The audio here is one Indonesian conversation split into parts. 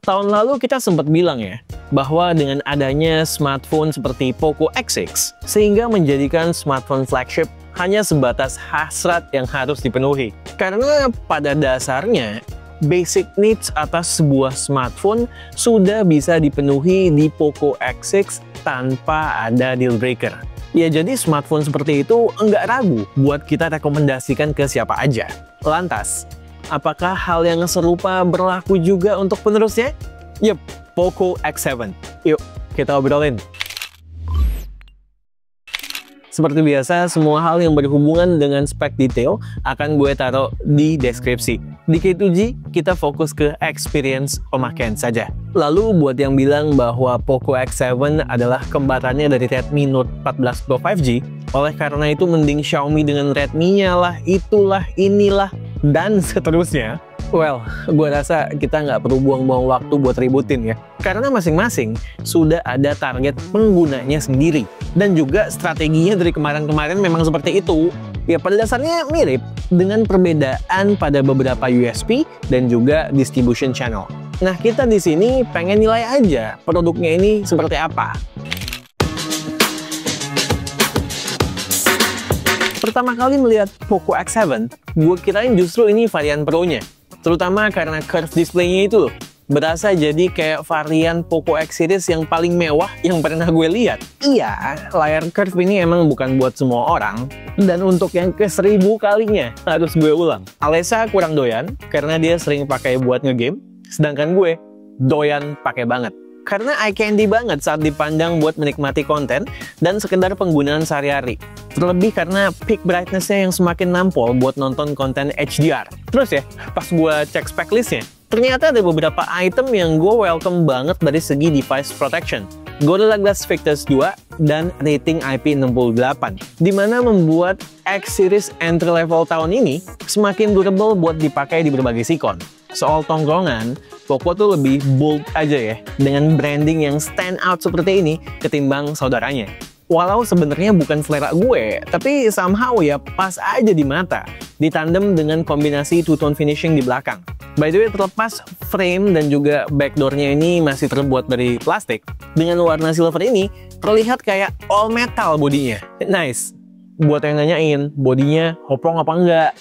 Tahun lalu kita sempat bilang ya, bahwa dengan adanya smartphone seperti Poco X6, sehingga menjadikan smartphone flagship hanya sebatas hasrat yang harus dipenuhi. Karena pada dasarnya, basic needs atas sebuah smartphone sudah bisa dipenuhi di Poco X6 tanpa ada deal breaker. Ya jadi smartphone seperti itu enggak ragu buat kita rekomendasikan ke siapa aja. Lantas, apakah hal yang serupa berlaku juga untuk penerusnya? Yup, Poco X7. Yuk, kita obrolin. Seperti biasa, semua hal yang berhubungan dengan spek detail akan gue taruh di deskripsi. Di K2G, kita fokus ke experience pemakaian saja. Lalu buat yang bilang bahwa Poco X7 adalah kembarannya dari Redmi Note 14 Pro 5G, oleh karena itu mending Xiaomi dengan Redmi-nya lah, itulah, inilah, dan seterusnya. Well, gue rasa kita nggak perlu buang-buang waktu buat ributin ya. Karena masing-masing sudah ada target penggunanya sendiri. Dan juga strateginya dari kemarin-kemarin memang seperti itu. Ya pada dasarnya mirip dengan perbedaan pada beberapa USP dan juga distribution channel. Nah kita di sini pengen nilai aja produknya ini seperti apa. Pertama kali melihat Poco X7, gue kirain justru ini varian Pro-nya. Terutama karena curve display-nya itu loh. Berasa jadi kayak varian Poco X series yang paling mewah yang pernah gue lihat. Iya, layar curve ini emang bukan buat semua orang. Dan untuk yang ke-1000 kalinya harus gue ulang. Alessa kurang doyan karena dia sering pakai buat ngegame. Sedangkan gue doyan pakai banget. Karena eye candy banget saat dipandang buat menikmati konten dan sekedar penggunaan sehari-hari. Terlebih karena peak brightness-nya yang semakin nampol buat nonton konten HDR. Terus ya, pas gue cek spek listnya, ternyata ada beberapa item yang gue welcome banget dari segi device protection. Gorilla Glass Victus 2 dan rating IP68, dimana membuat X series entry level tahun ini semakin durable buat dipakai di berbagai sikon. Soal tongkrongan, Poco tuh lebih bold aja ya, dengan branding yang stand out seperti ini ketimbang saudaranya. Walau sebenarnya bukan selera gue, tapi somehow ya pas aja di mata, ditandem dengan kombinasi two-tone finishing di belakang. By the way, terlepas frame dan juga backdoor-nya ini masih terbuat dari plastik, dengan warna silver ini terlihat kayak all metal bodinya. Nice. Buat yang nanyain, bodinya hopong apa enggak?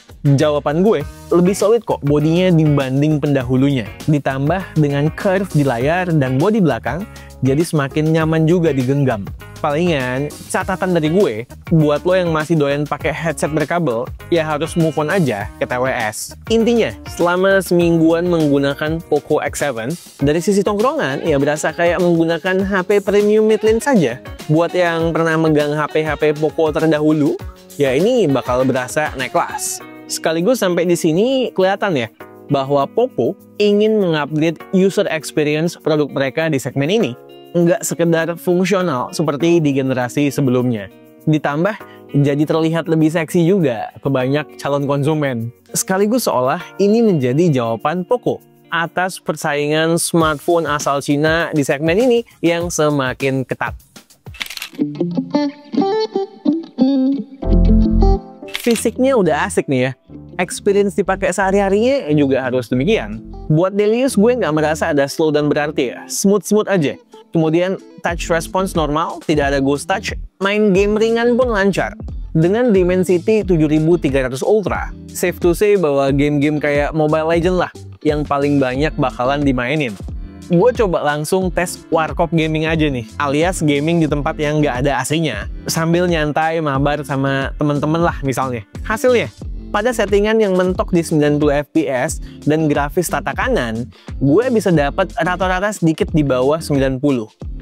Jawaban gue, lebih solid kok bodinya dibanding pendahulunya. Ditambah dengan curve di layar dan bodi belakang, jadi semakin nyaman juga digenggam. Palingan, catatan dari gue, buat lo yang masih doyan pakai headset berkabel, ya harus move on aja ke TWS. Intinya, selama semingguan menggunakan Poco X7, dari sisi tongkrongan, ya berasa kayak menggunakan HP premium mid-range saja. Buat yang pernah megang HP-HP Poco terdahulu, ya ini bakal berasa naik kelas. Sekaligus sampai di sini kelihatan ya, bahwa Poco ingin mengupgrade user experience produk mereka di segmen ini. Nggak sekedar fungsional seperti di generasi sebelumnya. Ditambah, jadi terlihat lebih seksi juga ke banyak calon konsumen. Sekaligus seolah ini menjadi jawaban Poco atas persaingan smartphone asal Cina di segmen ini yang semakin ketat. Fisiknya udah asik nih ya. Experience dipakai sehari-harinya juga harus demikian. Buat daily use gue nggak merasa ada slowdown berarti ya. Smooth-smooth aja. Kemudian touch response normal, tidak ada ghost touch. Main game ringan pun lancar. Dengan Dimensity 7300 Ultra, safe to say bahwa game-game kayak Mobile Legends lah yang paling banyak bakalan dimainin. Gue coba langsung tes warkop gaming aja nih, alias gaming di tempat yang nggak ada AC-nya, sambil nyantai mabar sama temen-temen lah misalnya. Hasilnya, pada settingan yang mentok di 90 fps dan grafis tata kanan, gue bisa dapat rata-rata sedikit di bawah 90.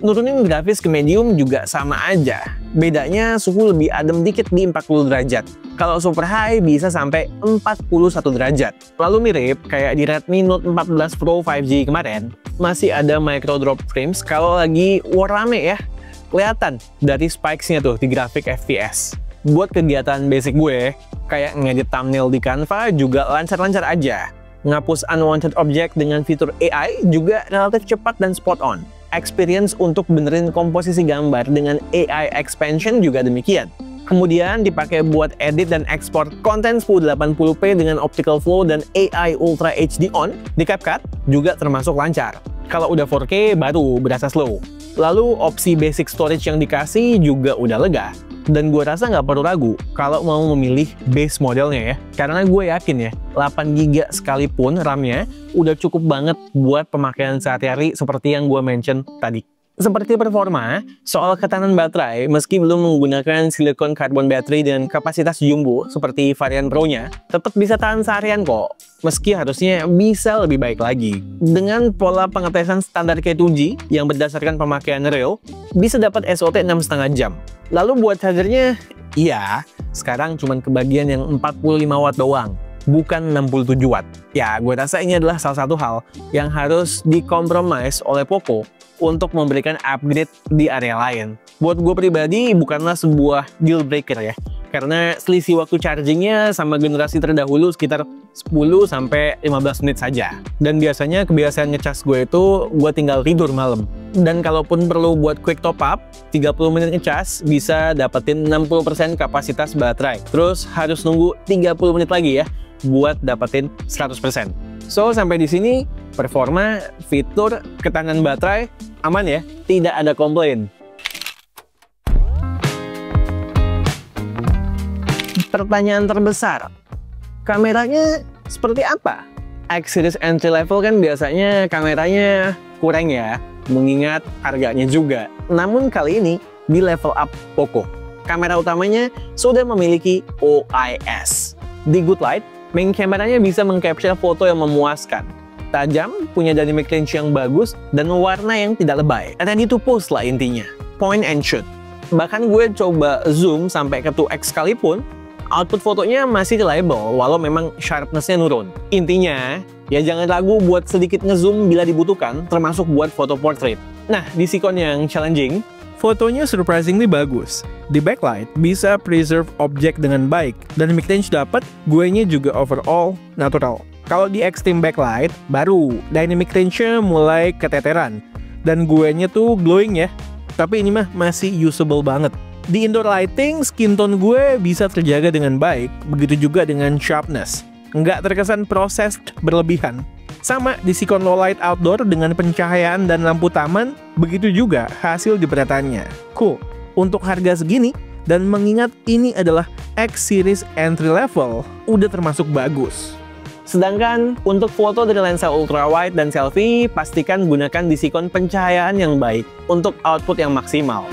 Nurunin grafis ke medium juga sama aja. Bedanya suhu lebih adem dikit di 40 derajat. Kalau super high bisa sampai 41 derajat. Lalu mirip kayak di Redmi Note 14 Pro 5G kemarin, masih ada micro drop frames kalau lagi war rame ya. Kelihatan dari spikes-nya tuh di grafik FPS. Buat kegiatan basic gue, kayak ngedit thumbnail di Canva juga lancar-lancar aja. Ngapus unwanted object dengan fitur AI juga relatif cepat dan spot on. Experience untuk benerin komposisi gambar dengan AI expansion juga demikian. Kemudian dipakai buat edit dan ekspor konten 1080p dengan optical flow dan AI Ultra HD On di CapCut juga termasuk lancar. Kalau udah 4K baru berasa slow. Lalu opsi basic storage yang dikasih juga udah lega. Dan gue rasa nggak perlu ragu kalau mau memilih base modelnya ya. Karena gue yakin ya, 8GB sekalipun RAM-nya udah cukup banget buat pemakaian sehari-hari seperti yang gue mention tadi. Seperti performa, soal ketahanan baterai, meski belum menggunakan silicon carbon battery dengan kapasitas jumbo seperti varian Pro-nya, tetap bisa tahan seharian kok. Meski harusnya bisa lebih baik lagi. Dengan pola pengetesan standar K2G yang berdasarkan pemakaian real, bisa dapat SOT 6,5 jam. Lalu buat chargernya, iya, sekarang cuma kebagian yang 45 watt doang, bukan 67 watt. Ya, gue rasa ini adalah salah satu hal yang harus dikompromis oleh Poco untuk memberikan upgrade di area lain. Buat gue pribadi, bukanlah sebuah deal breaker ya. Karena selisih waktu chargingnya sama generasi terdahulu sekitar 10-15 menit saja. Dan biasanya kebiasaan ngecas gue itu, gue tinggal tidur malam. Dan kalaupun perlu buat quick top up, 30 menit ngecas bisa dapetin 60% kapasitas baterai. Terus harus nunggu 30 menit lagi ya, buat dapetin 100%. So, sampai di sini, performa, fitur, ketahanan baterai, aman ya? Tidak ada komplain. Pertanyaan terbesar, kameranya seperti apa? X-Series entry level kan biasanya kameranya kurang ya, mengingat harganya juga. Namun kali ini, di level up Poco, kamera utamanya sudah memiliki OIS. Di Good Light, main kameranya bisa mengcapture foto yang memuaskan. Tajam, punya dynamic range yang bagus, dan warna yang tidak lebay. Ready to pose lah intinya. Point and shoot. Bahkan gue coba zoom sampai ke 2x sekalipun, output fotonya masih reliable walau memang sharpness-nya nurun. Intinya, ya jangan ragu buat sedikit ngezoom bila dibutuhkan, termasuk buat foto portrait. Nah, di Sikon yang challenging, fotonya surprisingly bagus. Di backlight, bisa preserve objek dengan baik, dan dynamic range dapat, guenya juga overall natural. Kalau di extreme backlight, baru dynamic range-nya mulai keteteran, dan guenya tuh glowing ya. Tapi ini mah masih usable banget. Di indoor lighting, skin tone gue bisa terjaga dengan baik, begitu juga dengan sharpness. Nggak terkesan processed berlebihan. Sama di Sikon low light outdoor dengan pencahayaan dan lampu taman, begitu juga hasil jepretannya. Cool. Untuk harga segini, dan mengingat ini adalah X-Series entry level, udah termasuk bagus. Sedangkan untuk foto dari lensa ultrawide dan selfie, pastikan gunakan di Sikon pencahayaan yang baik untuk output yang maksimal.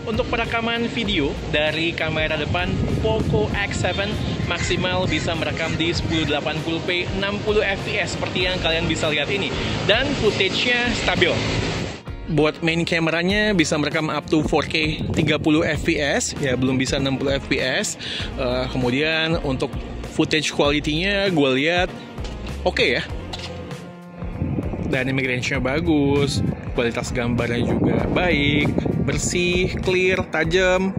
Untuk perekaman video dari kamera depan Poco X7 maksimal bisa merekam di 1080p 60 fps seperti yang kalian bisa lihat ini, dan footage-nya stabil. Buat main kameranya bisa merekam up to 4K 30 fps, ya belum bisa 60 fps. Kemudian untuk footage quality-nya gue lihat oke ya. Dynamic range-nya bagus, kualitas gambarnya juga baik, bersih, clear, tajam.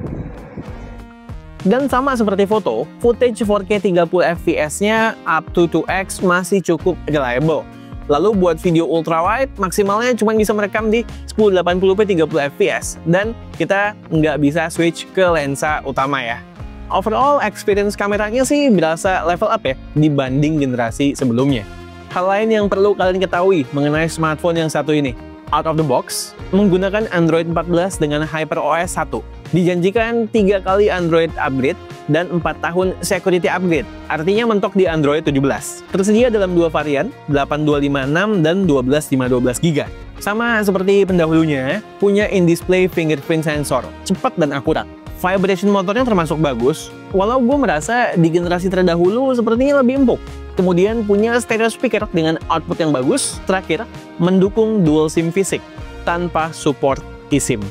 Dan sama seperti foto, footage 4K 30 fps-nya up to 2x masih cukup reliable. Lalu buat video ultrawide, maksimalnya cuma bisa merekam di 1080p 30 fps. Dan kita nggak bisa switch ke lensa utama ya. Overall, experience kameranya sih berasa level up ya, dibanding generasi sebelumnya. Hal lain yang perlu kalian ketahui mengenai smartphone yang satu ini. Out of the box, menggunakan Android 14 dengan HyperOS 1. Dijanjikan 3 kali Android upgrade dan 4 tahun security upgrade. Artinya mentok di Android 17. Tersedia dalam 2 varian, 8256 dan 12512GB. Sama seperti pendahulunya, punya in-display fingerprint sensor, cepat dan akurat. Vibration motornya termasuk bagus, walau gue merasa di generasi terdahulu sepertinya lebih empuk. Kemudian punya stereo speaker dengan output yang bagus. Terakhir, mendukung dual SIM fisik tanpa support eSIM.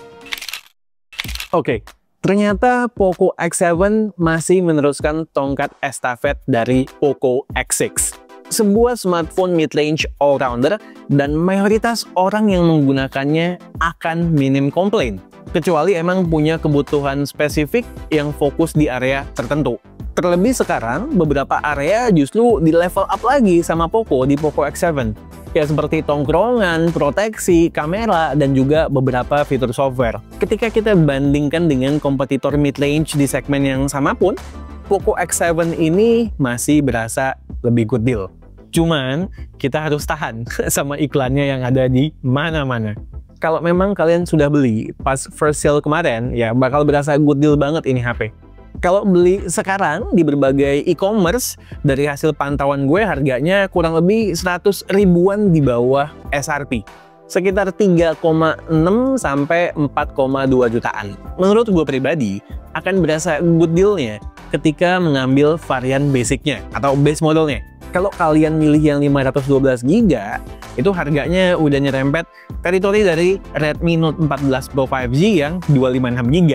Oke, ternyata Poco X7 masih meneruskan tongkat estafet dari Poco X6. Sebuah smartphone mid-range all-rounder dan mayoritas orang yang menggunakannya akan minim komplain. Kecuali emang punya kebutuhan spesifik yang fokus di area tertentu. Terlebih sekarang, beberapa area justru di level up lagi sama Poco di Poco X7. Ya seperti tongkrongan, proteksi, kamera, dan juga beberapa fitur software. Ketika kita bandingkan dengan kompetitor mid-range di segmen yang sama pun, Poco X7 ini masih berasa lebih good deal. Cuman, kita harus tahan sama iklannya yang ada di mana-mana. Kalau memang kalian sudah beli pas first sale kemarin, ya bakal berasa good deal banget ini HP. Kalau beli sekarang di berbagai e-commerce, dari hasil pantauan gue harganya kurang lebih 100 ribuan di bawah SRP. Sekitar 3,6 sampai 4,2 jutaan. Menurut gue pribadi, akan berasa good deal-nya ketika mengambil varian basicnya atau base modelnya. Kalau kalian milih yang 512 GB, itu harganya udah nyerempet teritori dari Redmi Note 14 Pro 5G yang 256 GB.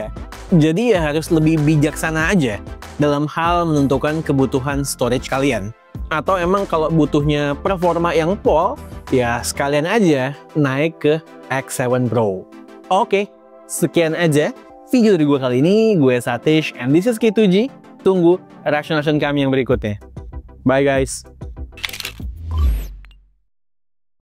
Jadi ya harus lebih bijaksana aja dalam hal menentukan kebutuhan storage kalian. Atau emang kalau butuhnya performa yang pol, ya sekalian aja naik ke X7 Pro. Oke, sekian aja video dari gue kali ini. Gue Satish and this is K2G. Tunggu reaction kami yang berikutnya. Bye guys.